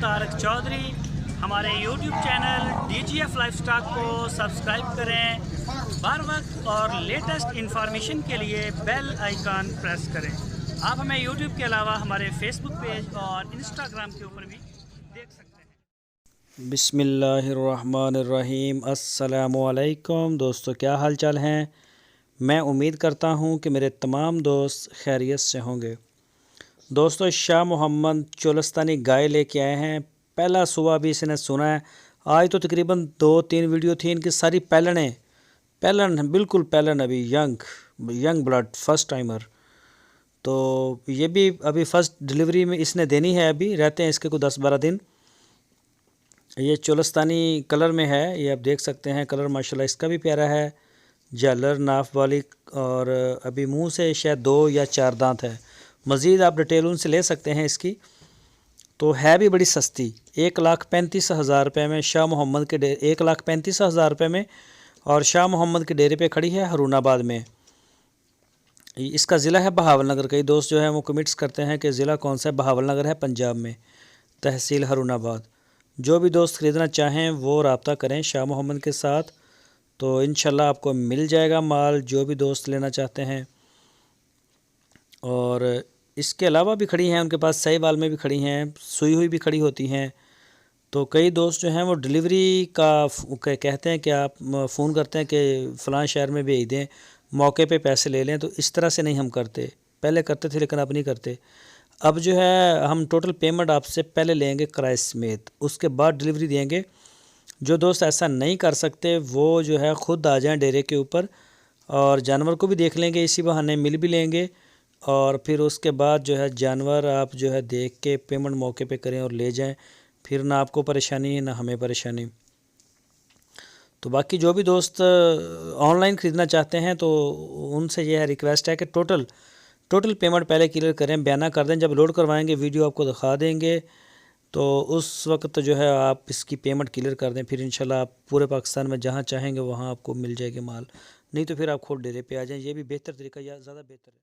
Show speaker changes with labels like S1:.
S1: तारक चौधरी। हमारे YouTube channel DGF lifestyle को subscribe करें। हर वक्त और लेटेस्ट इंफॉर्मेशन के लिए बेल आइकन प्रेस करें। आप हमें YouTube के अलावा हमारे Facebook पेज और Instagram के ऊपर भी देख सकते हैं।
S2: बिस्मिल्लाहिर्रहमानिर्रहीम। अस्सलामुअलैकुम दोस्तों, क्या हाल चाल हैं। मैं उम्मीद करता हूं कि मेरे तमाम दोस्त खैरियत से होंगे। दोस्तों, शाह मोहम्मद चोलस्तानी गाय लेके आए हैं। पहला सुबह भी इसने सुना है। आज तो तकरीबन 2-3 वीडियो थी इनकी, सारी पैलन बिल्कुल पैलन, अभी यंग ब्लड, फर्स्ट टाइमर। तो ये भी अभी फ़र्स्ट डिलीवरी में इसने देनी है। अभी रहते हैं इसके को 10-12 दिन। ये चोलस्तानी कलर में है, ये आप देख सकते हैं। कलर माशाल्लाह इसका भी प्यारा है, झालर नाफ वाली। और अभी मुंह से शायद 2 या 4 दांत है। मज़ीद आप डिटेल उनसे ले सकते हैं इसकी। तो है भी बड़ी सस्ती, 1,35,000 रुपये में शाह मोहम्मद के 1,35,000 रुपये में। और शाह मोहम्मद के डेरे पे खड़ी है हरूनाबाद में। इसका ज़िला है बहावलनगर। कई दोस्त जो है वो कमेंट्स करते हैं कि ज़िला कौन सा है। बहावलनगर है पंजाब में, तहसील हरूनाबाद। जो भी दोस्त ख़रीदना चाहें वो रब्ता करें शाह मोहम्मद के साथ, तो इंशाल्लाह आपको मिल जाएगा माल, जो भी दोस्त लेना चाहते हैं। और इसके अलावा भी खड़ी हैं उनके पास, साहिवाल में भी खड़ी हैं, सुई हुई भी खड़ी होती हैं। तो कई दोस्त जो हैं वो डिलीवरी का कहते हैं कि आप फ़ोन करते हैं कि फ़लाँ शहर में भेज दें, मौके पे पैसे ले लें। तो इस तरह से नहीं हम करते, पहले करते थे लेकिन अब नहीं करते। अब जो है हम टोटल पेमेंट आपसे पहले लेंगे किराए समेत, उसके बाद डिलीवरी देंगे। जो दोस्त ऐसा नहीं कर सकते वो जो है ख़ुद आ जाएं डेरे के ऊपर, और जानवर को भी देख लेंगे, इसी बहाने मिल भी लेंगे। और फिर उसके बाद जो है जानवर आप जो है देख के पेमेंट मौके पे करें और ले जाएं। फिर ना आपको परेशानी ना हमें परेशानी। तो बाकी जो भी दोस्त ऑनलाइन ख़रीदना चाहते हैं तो उनसे यह रिक्वेस्ट है कि टोटल पेमेंट पहले क्लियर करें, बयाना कर दें। जब लोड करवाएंगे वीडियो आपको दिखा देंगे, तो उस वक्त जो है आप इसकी पेमेंट क्लियर कर दें। फिर इंशाल्लाह आप पूरे पाकिस्तान में जहाँ चाहेंगे वहाँ आपको मिल जाएगी माल। नहीं तो फिर आप खुद डेरे पे आ जाएं, ये भी बेहतर तरीका या ज़्यादा बेहतर है।